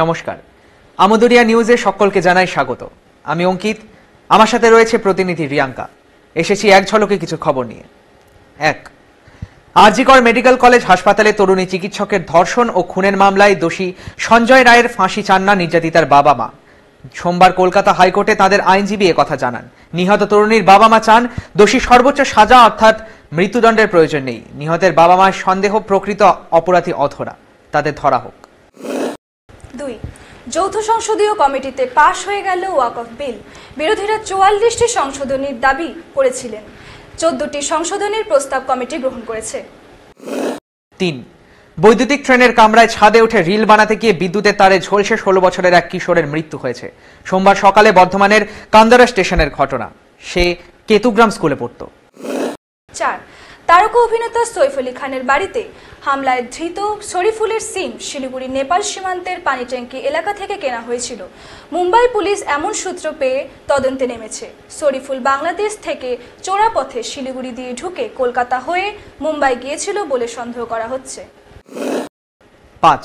নমস্কার, আমদরিয়া নিউজে সকলকে জানাই স্বাগত। আমি অঙ্কিত, আমার সাথে রয়েছে প্রতিনিধি রিয়াঙ্কা। এসেছি এক ঝলকে কিছু খবর নিয়ে। এক, আরজি কর মেডিকেল কলেজ হাসপাতালে তরুণী চিকিৎসকের ধর্ষণ ও খুনের মামলায় দোষী সঞ্জয় রায়ের ফাঁসি চান না নির্যাতিতার বাবা মা। সোমবার কলকাতা হাইকোর্টে তাদের আইনজীবী কথা জানান। নিহত তরুণীর বাবা মা চান দোষী সর্বোচ্চ সাজা অর্থাৎ মৃত্যুদণ্ডের প্রয়োজন নেই। নিহতের বাবা মার সন্দেহ প্রকৃত অপরাধী অধরা, তাদের ধরা হোক। 2, যৌথ সংসদীয় কমিটিতে পাশ হয়ে গেল ওয়াকফ বিল। বিরোধীরা 44টি সংশোধনীর দাবি করেছিলেন। 14টি সংশোধনীর প্রস্তাব কমিটি গ্রহণ করেছে। 3, বৈদ্যুতিক ট্রেনের কামরায় ছাদে উঠে রিল বানাতে গিয়ে বিদ্যুতের তারে ঝলসে 16 বছরের এক কিশোরের মৃত্যু হয়েছে। সোমবার সকালে বর্ধমানের কান্দারা স্টেশনের ঘটনা। সে কেতুগ্রাম স্কুলে পড়ত। 4, তারকা অভিনেতা সৈফ আলী খানের বাড়িতে হামলায় ধৃত শরীফুলের সিম শিলিগুড়ি নেপাল সীমান্তের পানিট্যাঙ্কি এলাকা থেকে কেনা হয়েছিল। মুম্বাই পুলিশ এমন সূত্র পেয়ে তদন্তে নেমেছে। শরীফুল বাংলাদেশ থেকে চোরা পথে শিলিগুড়ি দিয়ে ঢুকে কলকাতা হয়ে মুম্বাই গিয়েছিল বলে সন্দেহ করা হচ্ছে। 5,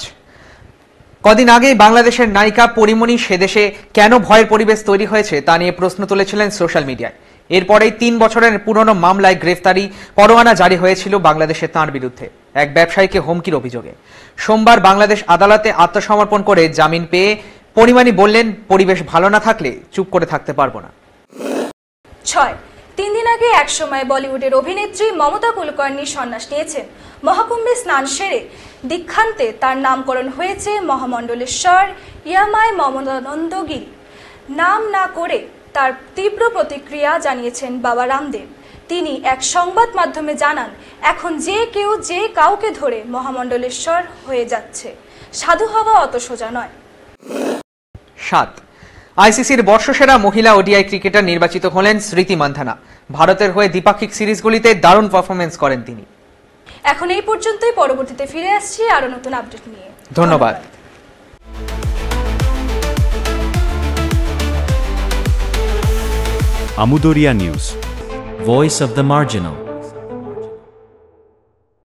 কদিন আগেই বাংলাদেশের নায়িকা পরিমণি সেদেশে কেন ভয়ের পরিবেশ তৈরি হয়েছে তা নিয়ে প্রশ্ন তুলেছিলেন সোশ্যাল মিডিয়ায়। এরপরেই 3 বছরের পুরনো মামলায় গ্রেফতারি পরোয়ানা জারি হয়েছিল বাংলাদেশে তাঁর বিরুদ্ধে এক ব্যবসায়ীকে হুমকির অভিযোগে। সোমবার বাংলাদেশ আদালতে আত্মসমর্পণ করে জামিন পেয়ে পরিমণি বললেন, পরিবেশ ভালো না থাকলে চুপ করে থাকতে পারবো না। 6, 3 দিন আগে একসময় বলিউডের অভিনেত্রী মমতা কুলকার্নি সন্ন্যাস নিয়েছেন। মহাকুম্ভে স্নান সেরে দীক্ষান্তে তার নামকরণ হয়েছে মহামণ্ডলেশ্বর ইয়ামায় মমতানন্দগিরি। নাম না করে তার তীব্র প্রতিক্রিয়া জানিয়েছেন বাবা রামদেব। তিনি এক সংবাদ মাধ্যমে জানান, এখন যে কেউ যে কাউকে ধরে মহামণ্ডলেশ্বর হয়ে যাচ্ছে, সাধু হওয়া অত সোজা নয়। 7, আইসিসির বর্ষসেরা মহিলা ওডিআই ক্রিকেটার নির্বাচিত হলেন স্মৃতি মান্ধানা। ভারতের হয়ে দ্বিপাক্ষিক সিরিজগুলিতে দারুণ পারফরমেন্স করেন তিনি। এখন এই পর্যন্তই, পরবর্তীতে ফিরে আসছি আরো নতুন আপডেট নিয়ে। ধন্যবাদ। Amudoria News, Voice of the Marginal.